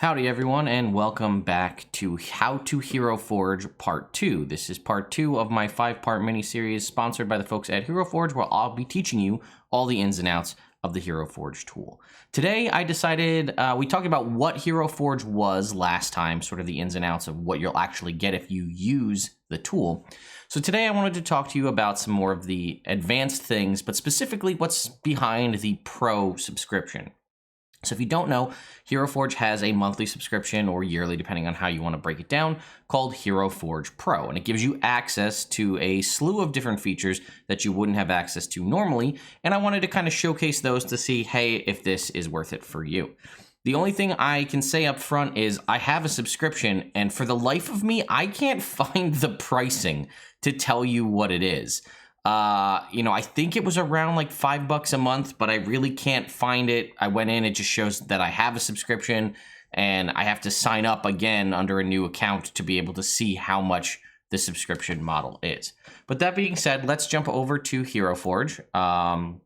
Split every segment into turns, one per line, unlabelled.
Howdy everyone, and welcome back to How to Hero Forge Part 2. This is Part 2 of my 5-part mini-series sponsored by the folks at HeroForge, where I'll be teaching you all the ins and outs of the HeroForge tool. Today I decided, we talked about what HeroForge was last time, sort of the ins and outs of what you'll actually get if you use the tool. So today I wanted to talk to you about some more of the advanced things, but specifically what's behind the Pro subscription. So if you don't know, HeroForge has a monthly subscription or yearly, depending on how you want to break it down, called HeroForge Pro. And it gives you access to a slew of different features that you wouldn't have access to normally. And I wanted to kind of showcase those to see, hey, if this is worth it for you. The only thing I can say up front is I have a subscription, and for the life of me, I can't find the pricing to tell you what it is. I think it was around like $5 a month, but I really can't find it. I went in, it just shows that I have a subscription and I have to sign up again under a new account to be able to see how much the subscription model is. But that being said, let's jump over to HeroForge.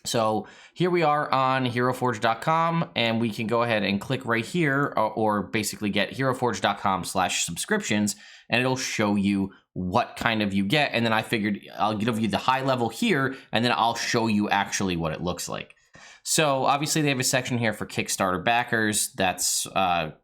So here we are on HeroForge.com, and we can go ahead and click right here, or basically get HeroForge.com/subscriptions, and it'll show you what kind of you get. And then I figured I'll give you the high level here, and then I'll show you actually what it looks like. So obviously they have a section here for Kickstarter backers. That's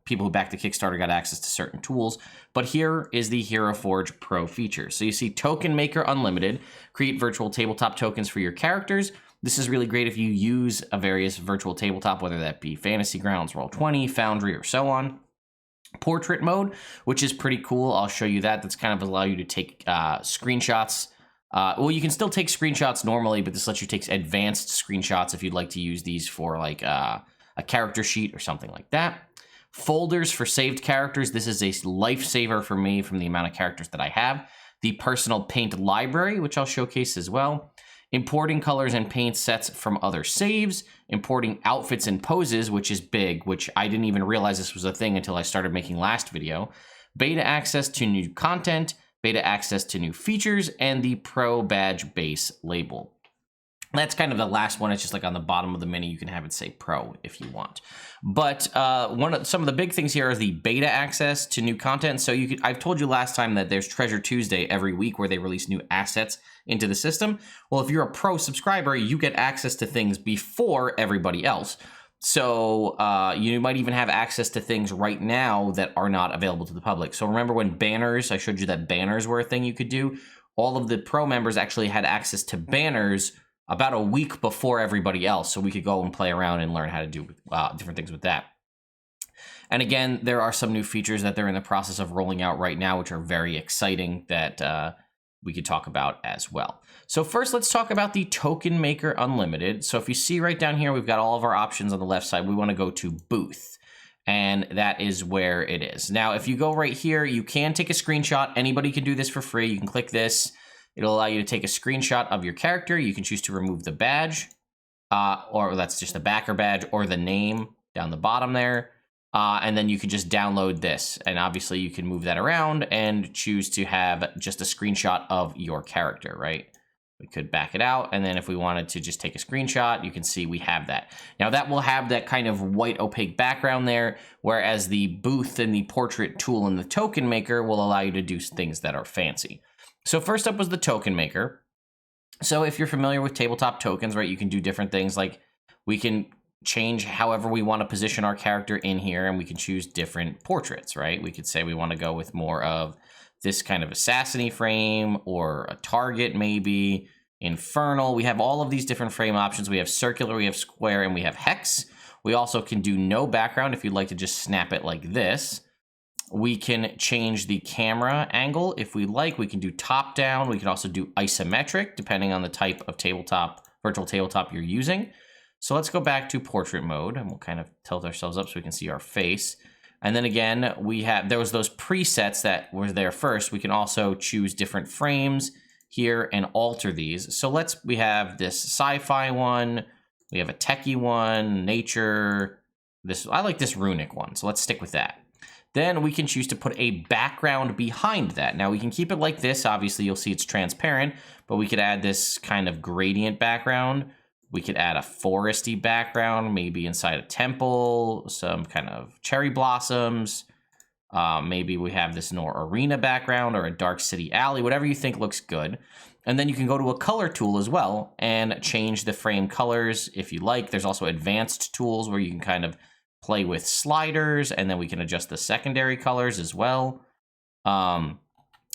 people who back the Kickstarter got access to certain tools. But here is the HeroForge Pro feature. So you see Token Maker Unlimited, create virtual tabletop tokens for your characters. This is really great if you use a various virtual tabletop, whether that be Fantasy Grounds, Roll20, Foundry, or so on. Portrait mode, which is pretty cool. I'll show you that. That's kind of allow you to take screenshots. Well, you can still take screenshots normally, but this lets you take advanced screenshots if you'd like to use these for like a character sheet or something like that. Folders for saved characters. This is a lifesaver for me from the amount of characters that I have. The personal paint library, which I'll showcase as well. Importing colors and paint sets from other saves, importing outfits and poses, which is big, which I didn't even realize this was a thing until I started making last video, beta access to new content, beta access to new features, and the Pro Badge base label. That's kind of the last one. It's just like on the bottom of the menu, you can have it say Pro if you want. But some of the big things here are the beta access to new content. So I've told you last time that there's Treasure Tuesday every week where they release new assets into the system. Well, if you're a Pro subscriber, you get access to things before everybody else. So you might even have access to things right now that are not available to the public. So remember when banners, I showed you that banners were a thing you could do. All of the Pro members actually had access to banners about a week before everybody else, so we could go and play around and learn how to do different things with that. And again, there are some new features that they're in the process of rolling out right now, which are very exciting that we could talk about as well. So first, let's talk about the Token Maker Unlimited. So if you see right down here, we've got all of our options on the left side. We want to go to Booth, and that is where it is. Now, if you go right here, you can take a screenshot. Anybody can do this for free. You can click this. It'll allow you to take a screenshot of your character. You can choose to remove the badge, or that's just the backer badge, or the name down the bottom there. And then you can just download this. And obviously you can move that around and choose to have just a screenshot of your character, right? We could back it out. And then if we wanted to just take a screenshot, you can see we have that. Now that will have that kind of white opaque background there, whereas the booth and the portrait tool in the Token Maker will allow you to do things that are fancy. So first up was the Token Maker. So if you're familiar with tabletop tokens, right, you can do different things. Like we can change however we want to position our character in here, and we can choose different portraits, right? We could say we want to go with more of this kind of assassin-y frame, or a target maybe, infernal. We have all of these different frame options. We have circular, we have square, and we have hex. We also can do no background if you'd like to just snap it like this. We can change the camera angle if we like. We can do top down. We can also do isometric depending on the type of tabletop, virtual tabletop you're using. So let's go back to portrait mode, and we'll kind of tilt ourselves up so we can see our face. And then again, there was those presets that were there first. We can also choose different frames here and alter these. So we have this sci-fi one. We have a techie one, nature. I like this runic one, so let's stick with that. Then we can choose to put a background behind that. Now we can keep it like this. Obviously, you'll see it's transparent, but we could add this kind of gradient background, We could add a foresty background, maybe inside a temple, some kind of cherry blossoms. Maybe we have this arena background or a dark city alley, whatever you think looks good. And then you can go to a color tool as well and change the frame colors if you like. There's also advanced tools where you can kind of play with sliders, and then we can adjust the secondary colors as well. And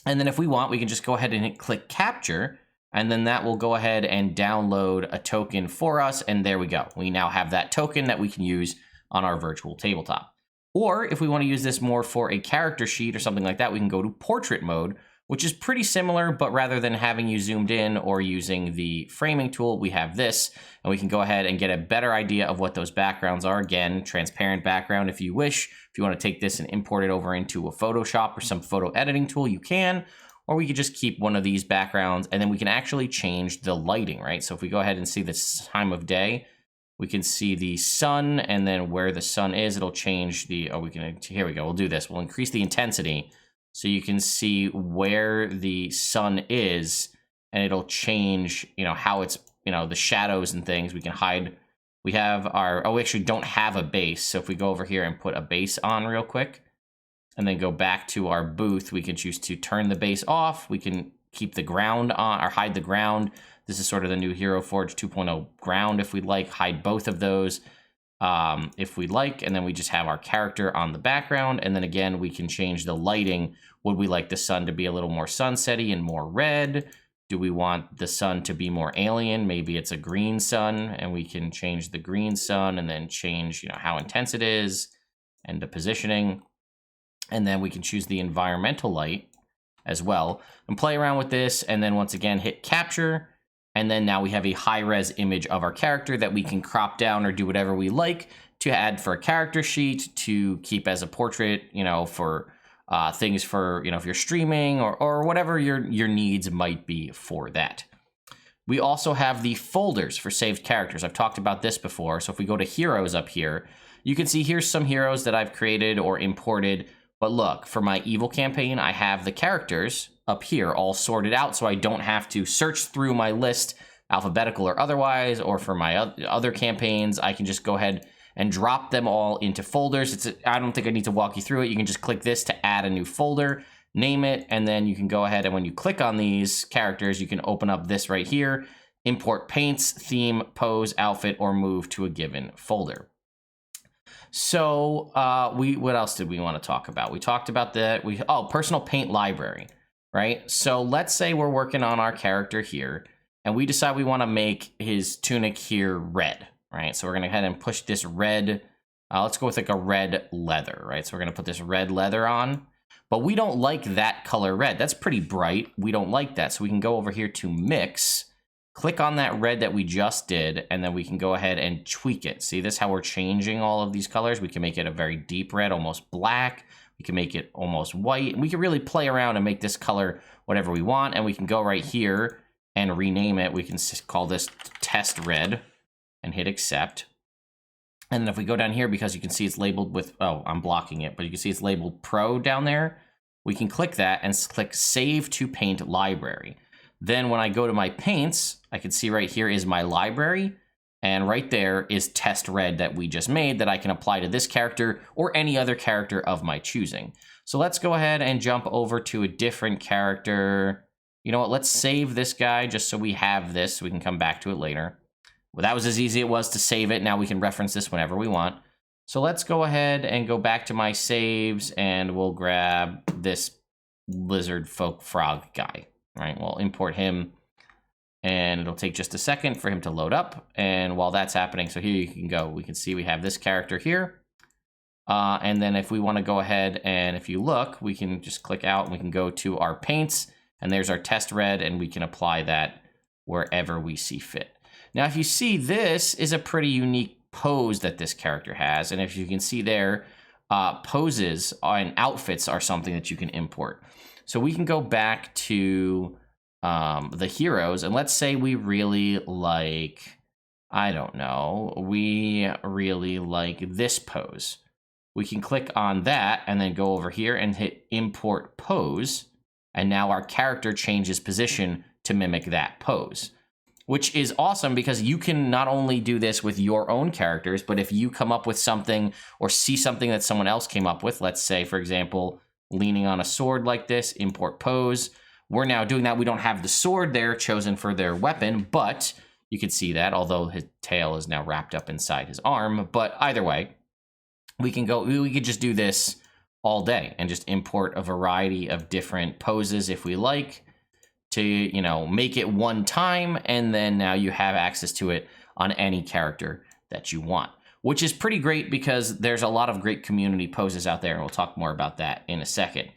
then if we want, we can just go ahead and click capture, and then that will go ahead and download a token for us. And there we go. We now have that token that we can use on our virtual tabletop. Or if we want to use this more for a character sheet or something like that, we can go to portrait mode, which is pretty similar, but rather than having you zoomed in or using the framing tool, we have this, and we can go ahead and get a better idea of what those backgrounds are. Again, transparent background if you wish. If you want to take this and import it over into a Photoshop or some photo editing tool, you can, or we could just keep one of these backgrounds, and then we can actually change the lighting, right? So if we go ahead and see this time of day, we can see the sun, and then where the sun is, it'll change the, here we go, we'll do this. We'll increase the intensity so you can see where the sun is, and it'll change, how it's, the shadows and things. We can hide, we have our, we actually don't have a base. So if we go over here and put a base on real quick, and then go back to our booth, we can choose to turn the base off. We can keep the ground on, or hide the ground. This is sort of the new HeroForge 2.0 ground if we'd like. Hide both of those if we'd like. And then we just have our character on the background. And then again, we can change the lighting. Would we like the sun to be a little more sunsetty and more red? Do we want the sun to be more alien? Maybe it's a green sun, and we can change the green sun and then change how intense it is and the positioning. And then we can choose the environmental light as well and play around with this. And then once again, hit capture. And then now we have a high-res image of our character that we can crop down or do whatever we like to add for a character sheet, to keep as a portrait, for things for, if you're streaming or whatever your needs might be for that. We also have the folders for saved characters. I've talked about this before. So if we go to heroes up here, you can see here's some heroes that I've created or imported. But look, for my evil campaign, I have the characters up here all sorted out, so I don't have to search through my list, alphabetical or otherwise. Or for my other campaigns, I can just go ahead and drop them all into folders. I don't think I need to walk you through it. You can just click this to add a new folder, name it, and then you can go ahead and when you click on these characters, you can open up this right here, import paints, theme, pose, outfit, or move to a given folder. So what else did we want to talk about? We talked about personal paint library, right? So let's say we're working on our character here, and we decide we want to make his tunic here red, right? So we're going to go ahead and push this red. Let's go with like a red leather, right? So we're going to put this red leather on, but we don't like that color red. That's pretty bright. We don't like that. So we can go over here to mix, click on that red that we just did, and then we can go ahead and tweak it. See this, how we're changing all of these colors? We can make it a very deep red, almost black. We can make it almost white. We can really play around and make this color whatever we want. And we can go right here and rename it. We can call this test red and hit accept. And then if we go down here, because you can see it's labeled with, I'm blocking it, but you can see it's labeled Pro down there. We can click that and click Save to Paint Library. Then when I go to my paints, I can see right here is my library. And right there is test red that we just made that I can apply to this character or any other character of my choosing. So let's go ahead and jump over to a different character. You know what? Let's save this guy just so we have this so we can come back to it later. Well, that was as easy as it was to save it. Now we can reference this whenever we want. So let's go ahead and go back to my saves, and we'll grab this lizard folk frog guy. Right, we'll import him, and it'll take just a second for him to load up. And while that's happening, so here you can go. We can see we have this character here. And then if we want to go ahead and if you look, we can just click out and we can go to our paints, and there's our test red, and we can apply that wherever we see fit. Now, if you see, this is a pretty unique pose that this character has. And if you can see there, poses and outfits are something that you can import. So we can go back to the heroes, and let's say we really like, I don't know, we really like this pose. We can click on that and then go over here and hit import pose. And now our character changes position to mimic that pose. which is awesome because you can not only do this with your own characters, but if you come up with something or see something that someone else came up with, let's say, for example, leaning on a sword like this, import pose. We're now doing that. We don't have the sword there chosen for their weapon, but you can see that, although his tail is now wrapped up inside his arm. But either way, we could just do this all day and just import a variety of different poses if we like to, you know, make it one time, and then now you have access to it on any character that you want, which is pretty great because there's a lot of great community poses out there, and we'll talk more about that in a second.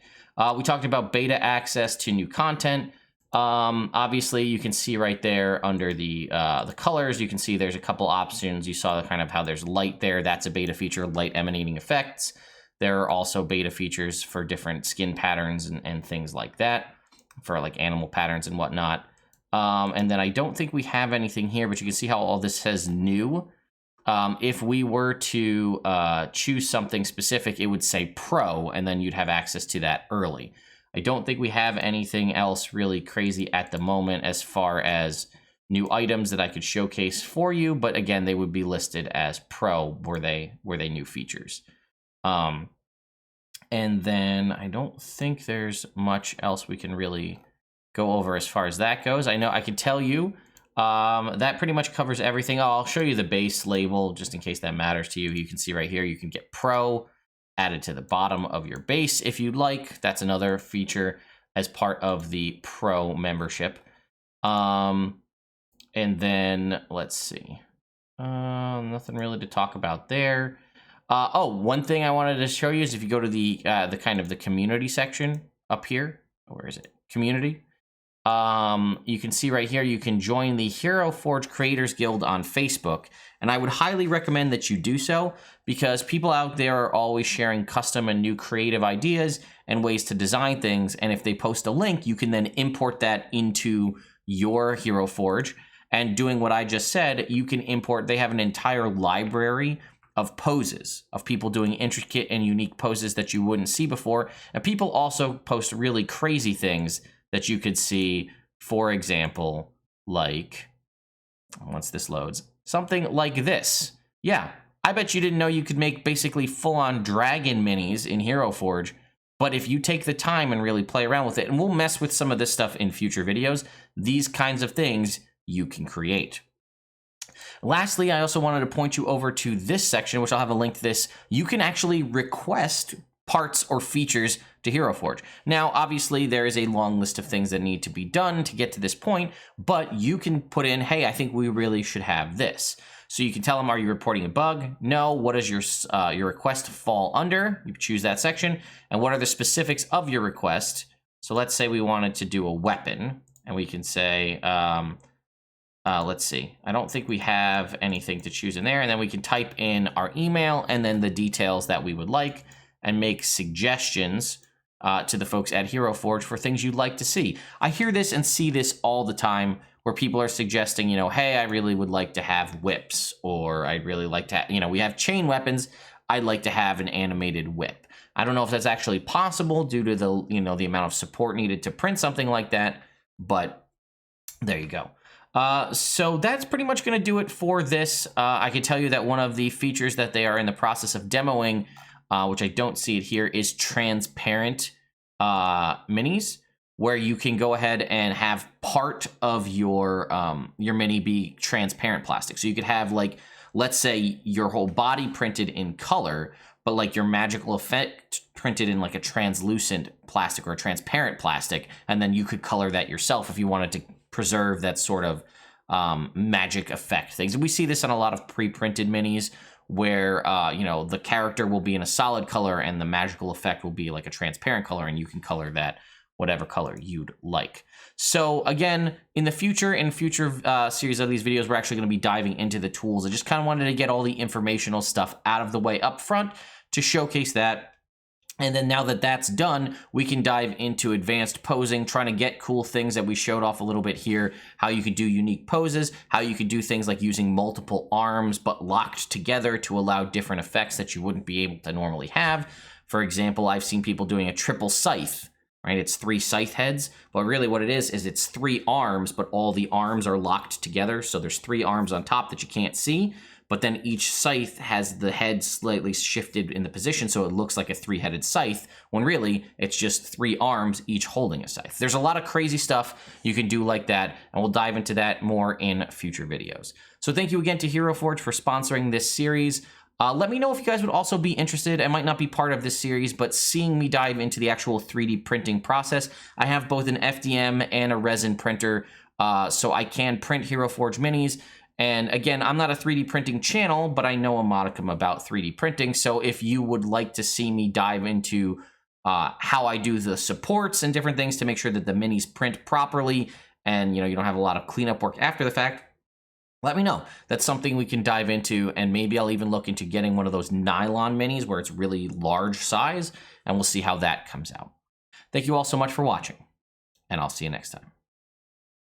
We talked about beta access to new content. Obviously, you can see right there under the colors, you can see there's a couple options. You saw kind of how there's light there. That's a beta feature, light emanating effects. There are also beta features for different skin patterns and things like that, for like animal patterns and whatnot. And then I don't think we have anything here, but you can see how all this says new. If we were to choose something specific, it would say Pro, and then you'd have access to that early. I don't think we have anything else really crazy at the moment as far as new items that I could showcase for you, but again, they would be listed as Pro were they new features. And then I don't think there's much else we can really go over as far as that goes. I know I can tell you that pretty much covers everything. I'll show you the base label just in case that matters to you. You can see right here, you can get Pro added to the bottom of your base if you'd like. That's another feature as part of the Pro membership. And then let's see. Nothing really to talk about there. One thing I wanted to show you is if you go to the kind of the community section up here. Where is it? Community. You can see right here, you can join the HeroForge Creators Guild on Facebook. And I would highly recommend that you do so because people out there are always sharing custom and new creative ideas and ways to design things. And if they post a link, you can then import that into your HeroForge. And doing what I just said, you can import, they have an entire library of poses, of people doing intricate and unique poses that you wouldn't see before. And people also post really crazy things that you could see, for example, like, once this loads, something like this. Yeah, I bet you didn't know you could make basically full-on dragon minis in HeroForge, but if you take the time and really play around with it, and we'll mess with some of this stuff in future videos, these kinds of things you can create. Lastly, I also wanted to point you over to this section, which I'll have a link to this. You can actually request parts or features to HeroForge. Now, obviously, there is a long list of things that need to be done to get to this point, but you can put in, hey, I think we really should have this. So you can tell them, are you reporting a bug? No. What does your request fall under? You choose that section. And what are the specifics of your request? So let's say we wanted to do a weapon, and we can say, let's see. I don't think we have anything to choose in there. And then we can type in our email and then the details that we would like and make suggestions to the folks at HeroForge for things you'd like to see. I hear this and see this all the time where people are suggesting, you know, hey, I really would like to have whips, or I'd really like to, you know, we have chain weapons. I'd like to have an animated whip. I don't know if that's actually possible due to the, you know, the amount of support needed to print something like that, but there you go. So that's pretty much going to do it for this. I can tell you that one of the features that they are in the process of demoing, which I don't see it here, is transparent minis, where you can go ahead and have part of your mini be transparent plastic. So you could have, like, let's say your whole body printed in color, but like your magical effect printed in like a translucent plastic or a transparent plastic, and then you could color that yourself if you wanted to preserve that sort of magic effect things. And we see this on a lot of pre-printed minis where, you know, the character will be in a solid color and the magical effect will be like a transparent color, and you can color that whatever color you'd like. So again, in future series of these videos, we're actually going to be diving into the tools. I just kind of wanted to get all the informational stuff out of the way up front to showcase that. And then now that that's done, we can dive into advanced posing, trying to get cool things that we showed off a little bit here, how you could do unique poses, how you could do things like using multiple arms but locked together to allow different effects that you wouldn't be able to normally have. For example, I've seen people doing a triple scythe right? It's 3 scythe heads, but really what it is it's 3 arms, but all the arms are locked together. So there's 3 arms on top that you can't see, but then each scythe has the head slightly shifted in the position so it looks like a 3-headed scythe, when really it's just 3 arms, each holding a scythe. There's a lot of crazy stuff you can do like that, and we'll dive into that more in future videos. So thank you again to HeroForge for sponsoring this series. Let me know if you guys would also be interested. I might not be part of this series, but seeing me dive into the actual 3D printing process. I have both an FDM and a resin printer, so I can print HeroForge minis. And again, I'm not a 3D printing channel, but I know a modicum about 3D printing. So if you would like to see me dive into how I do the supports and different things to make sure that the minis print properly and you don't have a lot of cleanup work after the fact, let me know. That's something we can dive into, and maybe I'll even look into getting one of those nylon minis where it's really large size, and we'll see how that comes out. Thank you all so much for watching, and I'll see you next time.